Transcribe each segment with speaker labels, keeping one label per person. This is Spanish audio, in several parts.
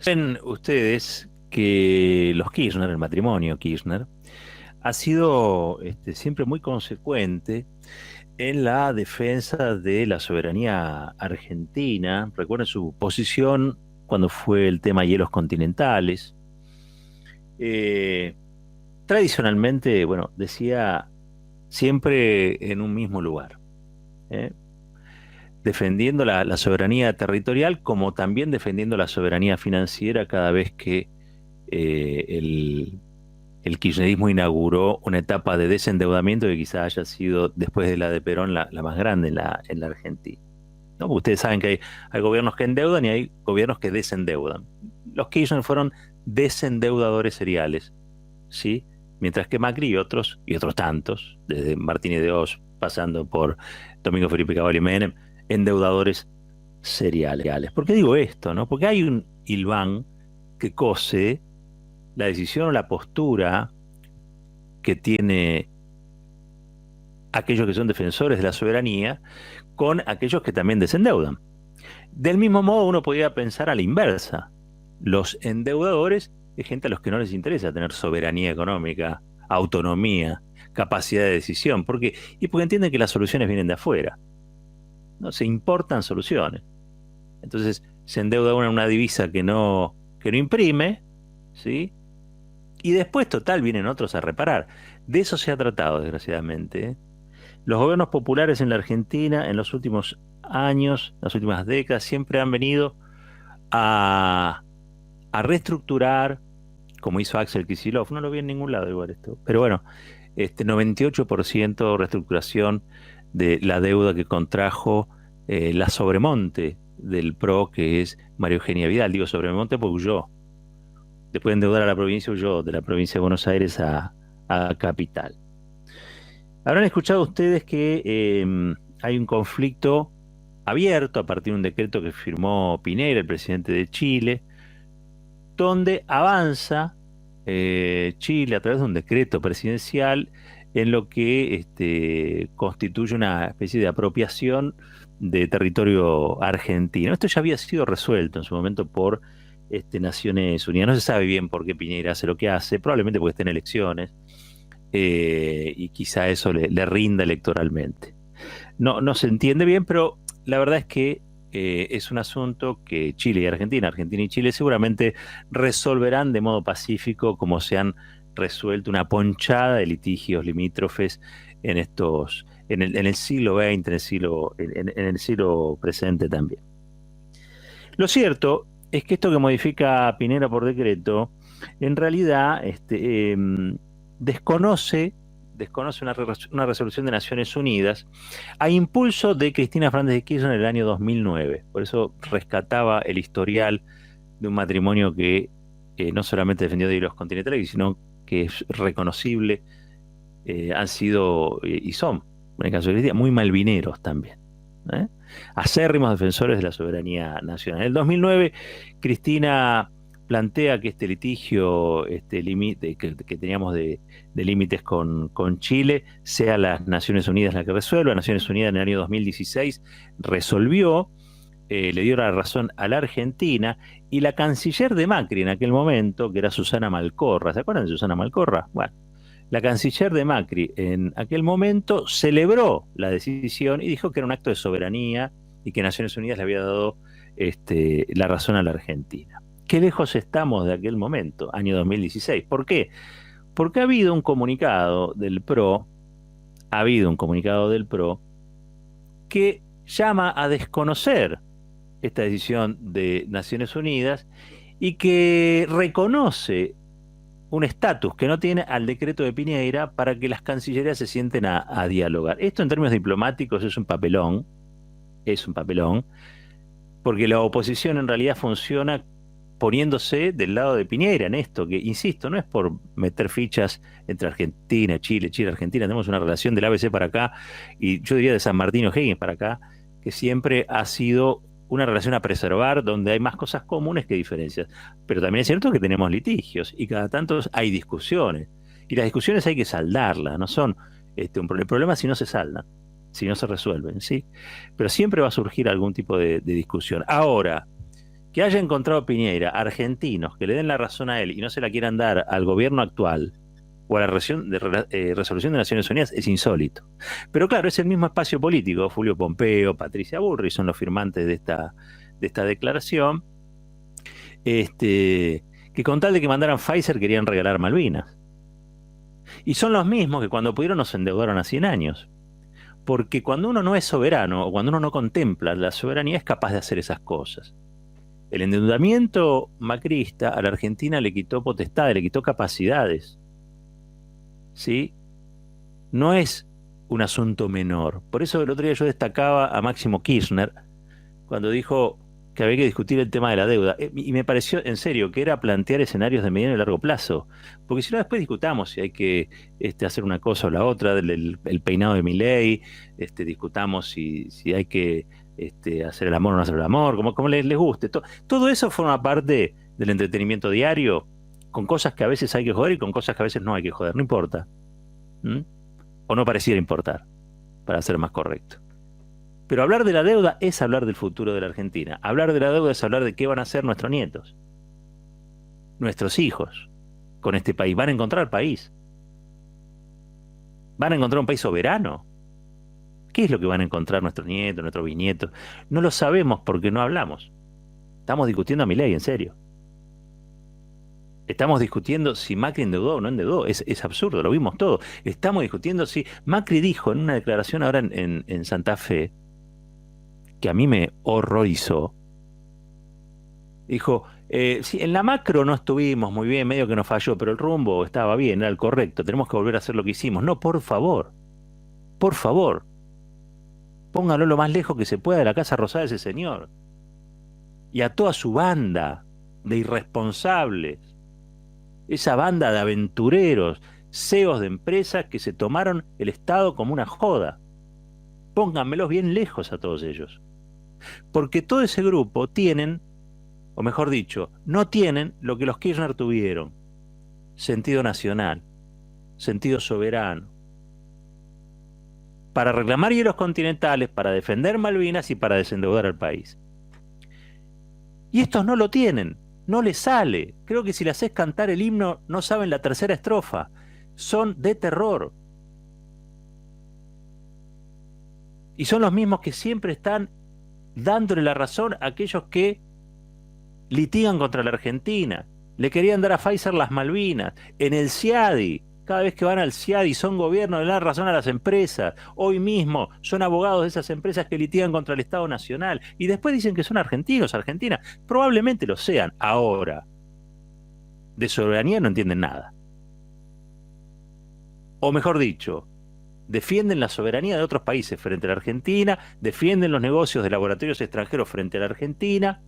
Speaker 1: Saben ustedes que los Kirchner, el matrimonio Kirchner, ha sido siempre muy consecuente en la defensa de la soberanía argentina. Recuerden su posición cuando fue el tema hielos continentales. Eh, Tradicionalmente, bueno, decía siempre en un mismo lugar, ¿eh? Defendiendo la soberanía territorial como también defendiendo la soberanía financiera cada vez que el kirchnerismo inauguró una etapa de desendeudamiento que quizás haya sido, después de la de Perón, la más grande en la Argentina. ¿No? Porque ustedes saben que hay gobiernos que endeudan y hay gobiernos que desendeudan. Los Kirchner fueron desendeudadores seriales, ¿sí? Mientras que Macri y otros tantos, desde Martínez de Oz, pasando por Domingo Felipe Cavalli Menem, endeudadores seriales. ¿Por qué digo esto, no? Porque hay un hilván que cose la decisión o la postura que tiene aquellos que son defensores de la soberanía con aquellos que también desendeudan. Del mismo modo, uno podría pensar a la inversa. Los endeudadores es gente a los que no les interesa tener soberanía económica, autonomía, capacidad de decisión. ¿Por qué? Y porque entienden que las soluciones vienen de afuera, ¿no? Se importan soluciones. Entonces se endeuda una divisa que no imprime, ¿sí? Y después, total, vienen otros a reparar. De eso se ha tratado, desgraciadamente, ¿eh? Los gobiernos populares en la Argentina en los últimos años, las últimas décadas, siempre han venido a, a reestructurar, como hizo Axel Kicillof. No lo vi en ningún lado igual esto, pero bueno, 98% reestructuración de la deuda que contrajo la Sobremonte del PRO, que es María Eugenia Vidal. Digo Sobremonte porque huyó. Después de endeudar a la provincia, huyó de la provincia de Buenos Aires a Capital. Habrán escuchado ustedes que hay un conflicto abierto a partir de un decreto que firmó Piñera, el presidente de Chile, donde avanza Chile a través de un decreto presidencial en lo que constituye una especie de apropiación de territorio argentino. Esto ya había sido resuelto en su momento por Naciones Unidas. No se sabe bien por qué Piñera hace lo que hace, probablemente porque está en elecciones, y quizá eso le rinda electoralmente. No se entiende bien, pero la verdad es que es un asunto que Chile y Argentina, Argentina y Chile seguramente resolverán de modo pacífico, como se han resuelto una ponchada de litigios limítrofes en el siglo XX, en el siglo presente también. Lo cierto es que esto que modifica Pinera por decreto, en realidad desconoce, desconoce una resolución de Naciones Unidas a impulso de Cristina Fernández de Kirchner en el año 2009. Por eso rescataba el historial de un matrimonio que no solamente defendió de los continentales, sino que es reconocible, han sido y son, en el caso de Cristina, muy malvineros también, ¿eh? Acérrimos defensores de la soberanía nacional. En el 2009, Cristina plantea que este litigio límite que teníamos de límites con Chile sea las Naciones Unidas la que resuelva. Naciones Unidas en el año 2016 resolvió, le dio la razón a la Argentina, y la canciller de Macri en aquel momento, que era Susana Malcorra, ¿se acuerdan de Susana Malcorra? Bueno, la canciller de Macri en aquel momento celebró la decisión y dijo que era un acto de soberanía y que Naciones Unidas le había dado la razón a la Argentina. ¿Qué lejos estamos de aquel momento, año 2016? ¿Por qué? Porque ha habido un comunicado del PRO que llama a desconocer esta decisión de Naciones Unidas y que reconoce un estatus que no tiene al decreto de Piñera para que las cancillerías se sienten a dialogar. Esto en términos diplomáticos es un papelón, porque la oposición en realidad funciona poniéndose del lado de Piñera en esto, que insisto, no es por meter fichas entre Argentina, Chile, Chile, Argentina, tenemos una relación del ABC para acá, y yo diría de San Martín O'Higgins para acá, que siempre ha sido una relación a preservar donde hay más cosas comunes que diferencias. Pero también es cierto que tenemos litigios y cada tanto hay discusiones. Y las discusiones hay que saldarlas, no son el problema si no se saldan, si no se resuelven, ¿sí? Pero siempre va a surgir algún tipo de discusión. Ahora, Que haya encontrado Piñera argentinos que le den la razón a él y no se la quieran dar al gobierno actual o a la resolución de Naciones Unidas es insólito. Pero claro, es el mismo espacio político, Julio Pompeo, Patricia Bullrich son los firmantes de esta declaración, que con tal de que mandaran Pfizer querían regalar Malvinas. Y son los mismos que cuando pudieron nos endeudaron a 100 años. Porque cuando uno no es soberano o cuando uno no contempla la soberanía es capaz de hacer esas cosas. El endeudamiento macrista a la Argentina le quitó potestades, le quitó capacidades. ¿Sí? No es un asunto menor. Por eso el otro día yo destacaba a Máximo Kirchner cuando dijo que había que discutir el tema de la deuda. Y me pareció, en serio, que era plantear escenarios de mediano y largo plazo. Porque si no, después discutamos si hay que hacer una cosa o la otra, el peinado de Milei, discutamos si hay que hacer el amor o no hacer el amor, como les guste. Todo eso forma parte del entretenimiento diario, con cosas que a veces hay que joder y con cosas que a veces no hay que joder, no importa. ¿Mm? O no pareciera importar, para ser más correcto. Pero hablar de la deuda es hablar del futuro de la Argentina. Hablar de la deuda es hablar de qué van a hacer nuestros nietos, nuestros hijos, con este país. Van a encontrar país. Van a encontrar un país soberano. ¿Qué es lo que van a encontrar nuestros nietos, nuestros bisnietos? No lo sabemos porque no hablamos. Estamos discutiendo a Milei, en serio. Estamos discutiendo si Macri endeudó o no endeudó. Es absurdo, lo vimos todo. Estamos discutiendo si Macri dijo en una declaración ahora en Santa Fe, que a mí me horrorizó. Dijo, sí, en la macro no estuvimos muy bien, medio que nos falló, pero el rumbo estaba bien, era el correcto, tenemos que volver a hacer lo que hicimos. No, por favor, póngalo lo más lejos que se pueda de la Casa Rosada de ese señor. Y a toda su banda de irresponsables, esa banda de aventureros, CEOs de empresas que se tomaron el Estado como una joda. Pónganmelos bien lejos a todos ellos. Porque todo ese grupo tienen, o mejor dicho, no tienen lo que los Kirchner tuvieron: sentido nacional, sentido soberano, para reclamar hielos continentales, para defender Malvinas y para desendeudar al país. Y estos no lo tienen, no les sale. Creo que si le haces cantar el himno no saben la tercera estrofa. Son de terror. Y son los mismos que siempre están dándole la razón a aquellos que litigan contra la Argentina. Le querían dar a Pfizer las Malvinas. En el CIADI, cada vez que van al CIADI son gobiernos, le dan razón a las empresas. Hoy mismo son abogados de esas empresas que litigan contra el Estado Nacional. Y después dicen que son argentinos, argentinas. Probablemente lo sean. Ahora, de soberanía no entienden nada. O mejor dicho, defienden la soberanía de otros países frente a la Argentina, defienden los negocios de laboratorios extranjeros frente a la Argentina,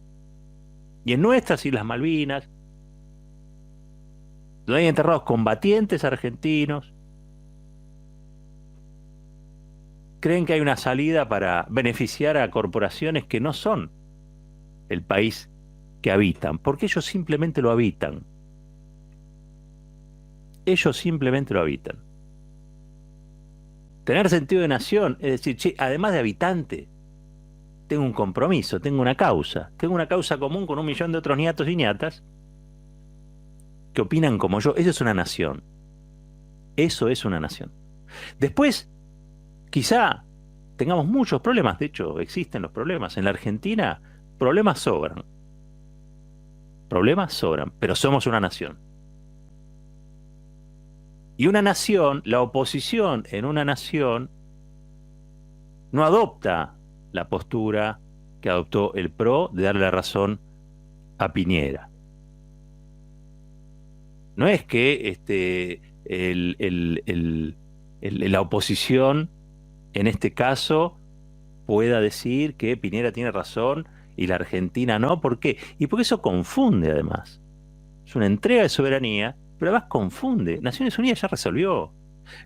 Speaker 1: y en nuestras Islas Malvinas, donde hay enterrados combatientes argentinos, creen que hay una salida para beneficiar a corporaciones que no son el país que habitan, porque ellos simplemente lo habitan. Ellos simplemente lo habitan. Tener sentido de nación, es decir, che, además de habitante, tengo un compromiso, tengo una causa común con 1 millón de otros nietos y nietas que opinan como yo. Eso es una nación. Eso es una nación. Después, quizá tengamos muchos problemas, de hecho existen los problemas. En la Argentina, problemas sobran, pero somos una nación. Y una nación, la oposición en una nación, no adopta la postura que adoptó el PRO de darle la razón a Piñera. No es que la oposición, en este caso, pueda decir que Piñera tiene razón y la Argentina no. ¿Por qué? Y porque eso confunde además. Es una entrega de soberanía, pero además confunde. Naciones Unidas ya resolvió.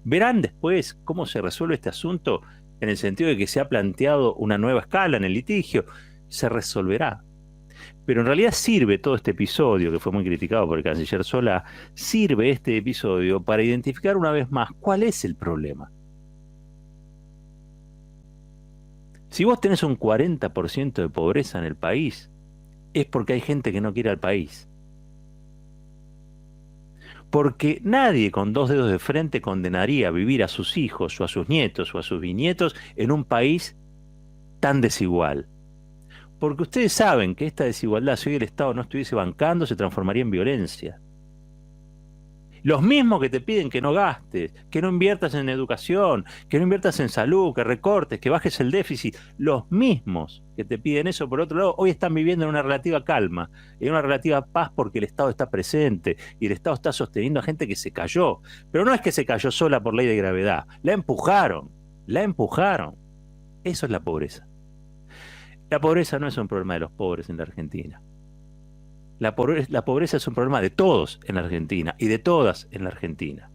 Speaker 1: Verán después cómo se resuelve este asunto en el sentido de que se ha planteado una nueva escala en el litigio. Se resolverá. Pero en realidad sirve todo este episodio, que fue muy criticado por el canciller Solá, sirve este episodio para identificar una vez más cuál es el problema. Si vos tenés un 40% de pobreza en el país, es porque hay gente que no quiere al país. Porque nadie con dos dedos de frente condenaría a vivir a sus hijos o a sus nietos o a sus bisnietos en un país tan desigual. Porque ustedes saben que esta desigualdad, si hoy el Estado no estuviese bancando, se transformaría en violencia. Los mismos que te piden que no gastes, que no inviertas en educación, que no inviertas en salud, que recortes, que bajes el déficit, los mismos que te piden eso, por otro lado, hoy están viviendo en una relativa calma, en una relativa paz porque el Estado está presente y el Estado está sosteniendo a gente que se cayó. Pero no es que se cayó sola por ley de gravedad, la empujaron, la empujaron. Eso es la pobreza. La pobreza no es un problema de los pobres en la Argentina. La pobreza es un problema de todos en la Argentina y de todas en la Argentina.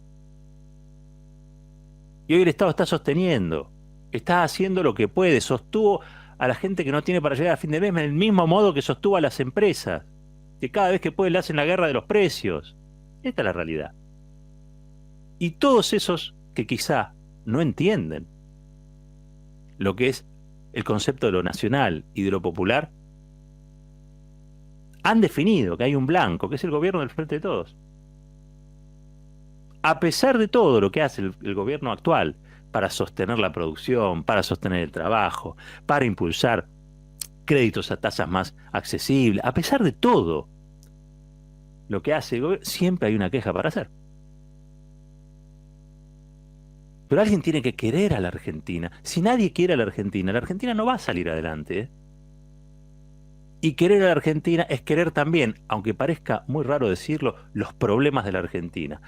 Speaker 1: Y hoy el Estado está sosteniendo, está haciendo lo que puede, sostuvo a la gente que no tiene para llegar a fin de mes en el mismo modo que sostuvo a las empresas, que cada vez que puede le hacen la guerra de los precios. Esta es la realidad. Y todos esos que quizá no entienden lo que es el concepto de lo nacional y de lo popular, han definido que hay un blanco, que es el gobierno del Frente de Todos. A pesar de todo lo que hace el gobierno actual para sostener la producción, para sostener el trabajo, para impulsar créditos a tasas más accesibles, a pesar de todo lo que hace el gobierno, siempre hay una queja para hacer. Pero alguien tiene que querer a la Argentina. Si nadie quiere a la Argentina no va a salir adelante, ¿eh? Y querer a la Argentina es querer también, aunque parezca muy raro decirlo, los problemas de la Argentina.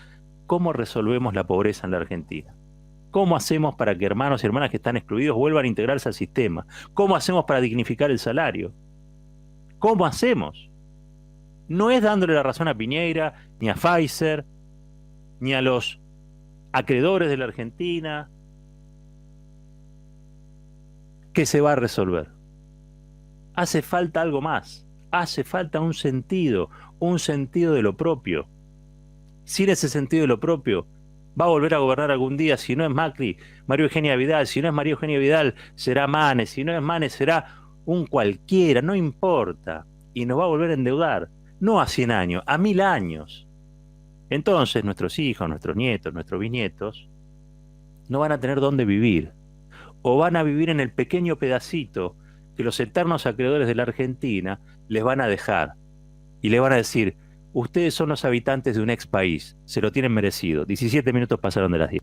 Speaker 1: ¿Cómo resolvemos la pobreza en la Argentina? ¿Cómo hacemos para que hermanos y hermanas que están excluidos vuelvan a integrarse al sistema? ¿Cómo hacemos para dignificar el salario? ¿Cómo hacemos? No es dándole la razón a Piñera, ni a Pfizer, ni a los acreedores de la Argentina, que se va a resolver. Hace falta algo más. Hace falta un sentido de lo propio. Sin ese sentido de lo propio, va a volver a gobernar algún día. Si no es Macri, María Eugenia Vidal. Si no es María Eugenia Vidal, será Manes. Si no es Manes, será un cualquiera. No importa. Y nos va a volver a endeudar. No a 100 años, a 1000 años. Entonces nuestros hijos, nuestros nietos, nuestros bisnietos no van a tener dónde vivir. O van a vivir en el pequeño pedacito que los eternos acreedores de la Argentina les van a dejar. Y le van a decir, ustedes son los habitantes de un ex país, se lo tienen merecido. 17 minutos pasaron de las 10.